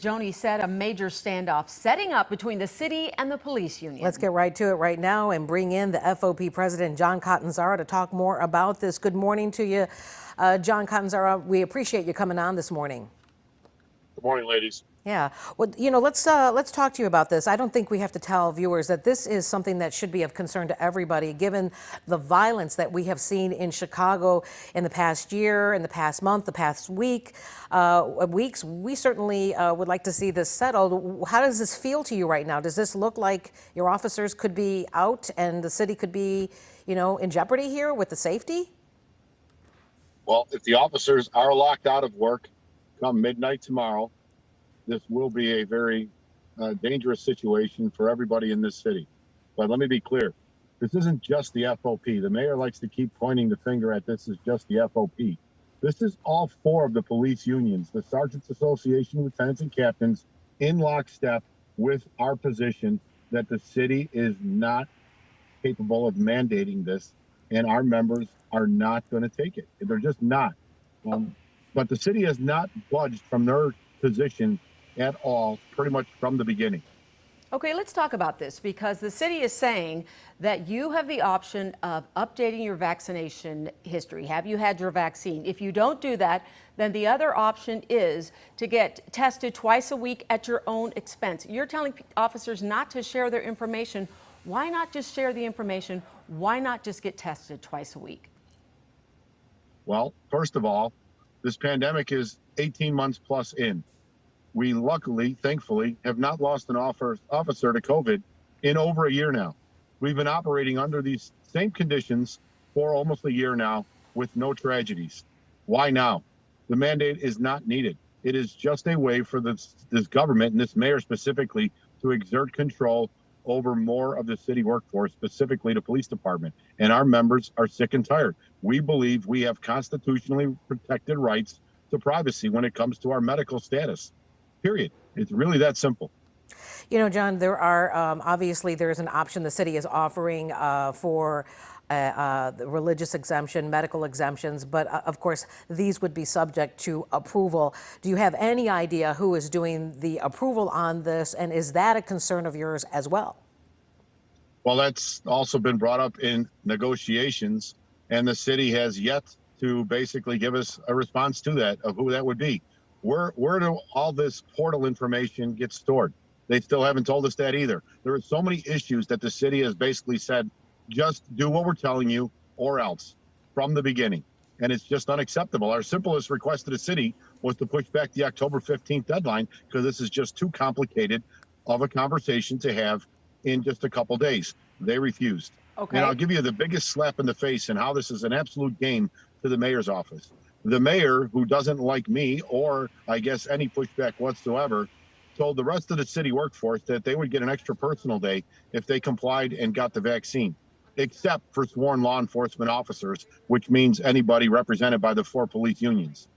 Joni said, a major standoff setting up between the city and the police union. Let's get right to it right now and bring in the FOP president, John Catanzara, to talk more about this. Good morning to you, John Catanzara. We appreciate you coming on this morning. Good morning, ladies. Yeah. Well, let's talk to you about this. I don't think we have to tell viewers that this is something that should be of concern to everybody, given the violence that we have seen in Chicago in the past year, in the past month, the past weeks. We certainly would like to see this settled. How does this feel to you right now? Does this look like your officers could be out and the city could be, in jeopardy here with the safety? Well, if the officers are locked out of work come midnight tomorrow, this will be a very dangerous situation for everybody in this city. But let me be clear. This isn't just the FOP. The mayor likes to keep pointing the finger at this as just the FOP. This is all four of the police unions, the Sergeants Association, Lieutenants and Captains, in lockstep with our position that the city is not capable of mandating this, and our members are not going to take it. They're just not. But the city has not budged from their position at all, pretty much from the beginning. Okay, let's talk about this, because the city is saying that you have the option of updating your vaccination history. Have you had your vaccine? If you don't do that, then the other option is to get tested twice a week at your own expense. You're telling officers not to share their information. Why not just share the information? Why not just get tested twice a week? Well, first of all, this pandemic is 18 months plus in. We luckily, thankfully, have not lost an officer to COVID in over a year now. We've been operating under these same conditions for almost a year now with no tragedies. Why now? The mandate is not needed. It is just a way for this government and this mayor specifically to exert control over more of the city workforce, specifically the police department. And our members are sick and tired. We believe we have constitutionally protected rights to privacy when it comes to our medical status. Period. It's really that simple. John, there are obviously there's an option the city is offering for the religious exemption, medical exemptions, but of course these would be subject to approval. Do you have any idea who is doing the approval on this, and is that a concern of yours as well? Well, that's also been brought up in negotiations, and the city has yet to basically give us a response to that, of who that would be. Where do all this portal information get stored? They still haven't told us that either. There are so many issues that the city has basically said, just do what we're telling you or else, from the beginning. And it's just unacceptable. Our simplest request to the city was to push back the October 15th deadline, because this is just too complicated of a conversation to have in just a couple days. They refused. Okay. And I'll give you the biggest slap in the face and how this is an absolute game to the mayor's office. The mayor, who doesn't like me or I guess any pushback whatsoever, told the rest of the city workforce that they would get an extra personal day if they complied and got the vaccine, except for sworn law enforcement officers, which means anybody represented by the four police unions.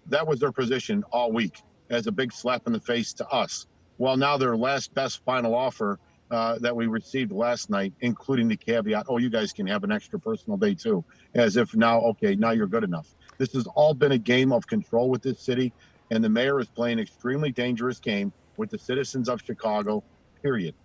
That was their position all week, as a big slap in the face to us. Well, now their last best final offer that we received last night, including the caveat, oh, you guys can have an extra personal day too, as if now, okay, now you're good enough. This has all been a game of control with this city, and the mayor is playing an extremely dangerous game with the citizens of Chicago, period.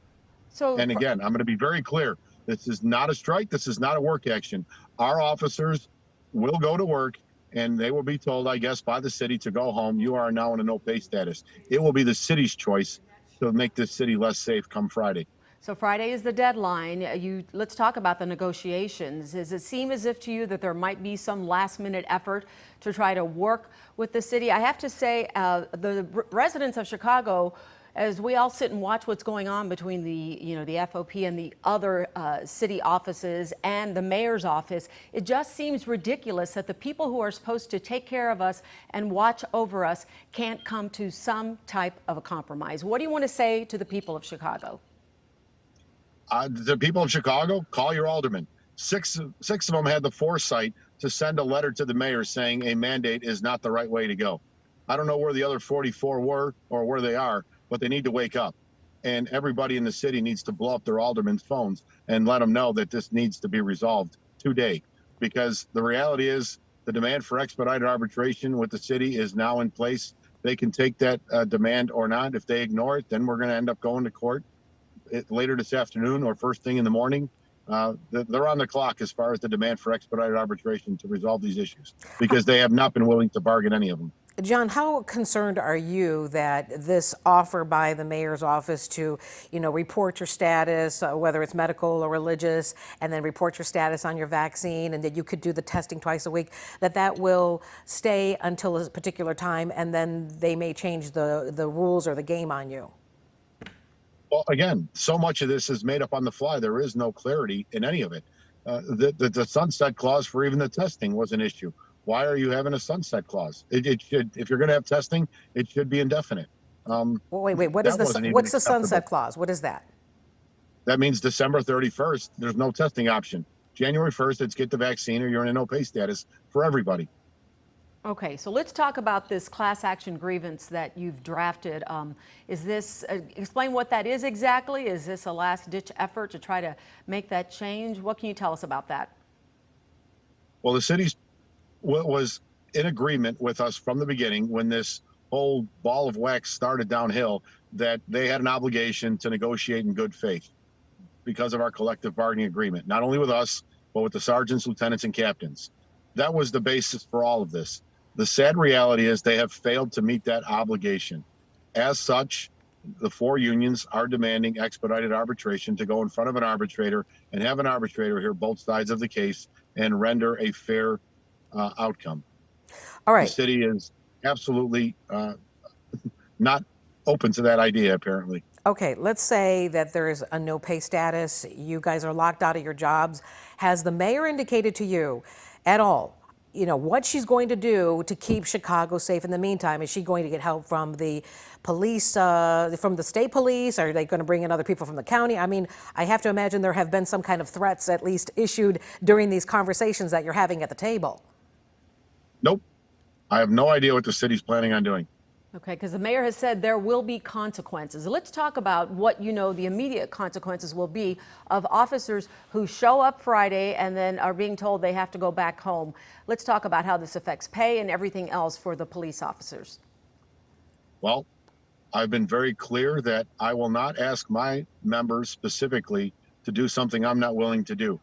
And again, I'm going to be very clear. This is not a strike. This is not a work action. Our officers will go to work, and they will be told, I guess, by the city to go home. You are now in a no-pay status. It will be the city's choice to make this city less safe come Friday. So Friday is the deadline. Let's talk about the negotiations. Does it seem as if to you that there might be some last-minute effort to try to work with the city? I have to say, the residents of Chicago, as we all sit and watch what's going on between the FOP and the other city offices and the mayor's office, it just seems ridiculous that the people who are supposed to take care of us and watch over us can't come to some type of a compromise. What do you want to say to the people of Chicago? The people of Chicago, call your aldermen. Six of them had the foresight to send a letter to the mayor saying a mandate is not the right way to go. I don't know where the other 44 were or where they are, but they need to wake up. And everybody in the city needs to blow up their aldermen's phones and let them know that this needs to be resolved today. Because the reality is the demand for expedited arbitration with the city is now in place. They can take that demand or not. If they ignore it, then we're going to end up going to court later this afternoon or first thing in the morning. They're on the clock as far as the demand for expedited arbitration to resolve these issues because they have not been willing to bargain any of them. John, how concerned are you that this offer by the mayor's office to, report your status, whether it's medical or religious, and then report your status on your vaccine, and that you could do the testing twice a week, that will stay until a particular time, and then they may change the rules or the game on you? Well, again, so much of this is made up on the fly. There is no clarity in any of it. The sunset clause for even the testing was an issue. Why are you having a sunset clause? It should, if you're going to have testing, it should be indefinite. Well, wait. What's the sunset clause? What is that? That means December 31st, there's no testing option. January 1st, it's get the vaccine or you're in a no pay status for everybody. Okay, so let's talk about this class action grievance that you've drafted. Is this, explain what that is exactly? Is this a last ditch effort to try to make that change? What can you tell us about that? Well, the city's was in agreement with us from the beginning when this whole ball of wax started downhill that they had an obligation to negotiate in good faith because of our collective bargaining agreement, not only with us, but with the sergeants, lieutenants, and captains. That was the basis for all of this. The sad reality is they have failed to meet that obligation. As such, the four unions are demanding expedited arbitration to go in front of an arbitrator and have an arbitrator hear both sides of the case and render a fair outcome. All right. The city is absolutely not open to that idea, apparently. Okay, let's say that there is a no pay status. You guys are locked out of your jobs. Has the mayor indicated to you at all, what she's going to do to keep Chicago safe in the meantime? Is she going to get help from the police, from the state police? Are they going to bring in other people from the county? I mean, I have to imagine there have been some kind of threats at least issued during these conversations that you're having at the table. Nope. I have no idea what the city's planning on doing. Okay, because the mayor has said there will be consequences. Let's talk about what the immediate consequences will be of officers who show up Friday and then are being told they have to go back home. Let's talk about how this affects pay and everything else for the police officers. Well, I've been very clear that I will not ask my members specifically to do something I'm not willing to do.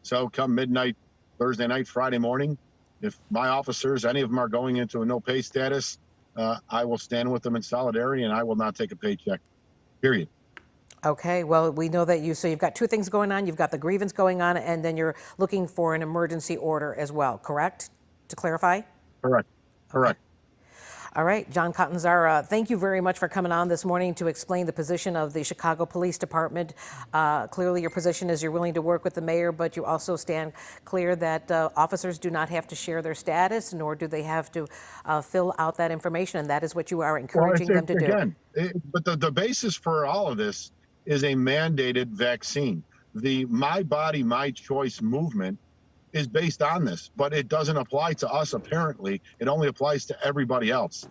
So come midnight, Thursday night, Friday morning, if my officers, any of them are going into a no pay status, I will stand with them in solidarity and I will not take a paycheck, period. Okay, well, we know that so you've got two things going on. You've got the grievance going on, and then you're looking for an emergency order as well, correct? To clarify? Correct. Correct. Okay. All right, John Catanzara, thank you very much for coming on this morning to explain the position of the Chicago Police Department. Clearly, your position is you're willing to work with the mayor, but you also stand clear that officers do not have to share their status, nor do they have to fill out that information, and that is what you are encouraging them to do. But the basis for all of this is a mandated vaccine. The My Body, My Choice movement is based on this, but it doesn't apply to us, apparently. It only applies to everybody else.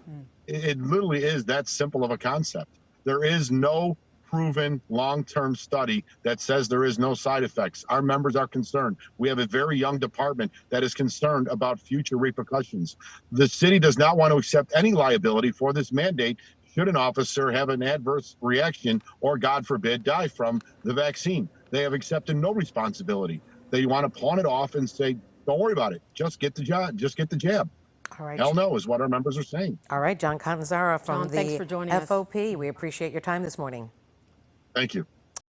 It literally is that simple of a concept. There is no proven long-term study that says there is no side effects. Our members are concerned. We have a very young department that is concerned about future repercussions. The city does not want to accept any liability for this mandate should an officer have an adverse reaction or, God forbid, die from the vaccine. They have accepted no responsibility. They want to pawn it off and say, don't worry about it. Just get the job. Just get the jab. All right. Hell no is what our members are saying. All right, John Catanzara from John, thanks for joining us. FOP. We appreciate your time this morning. Thank you.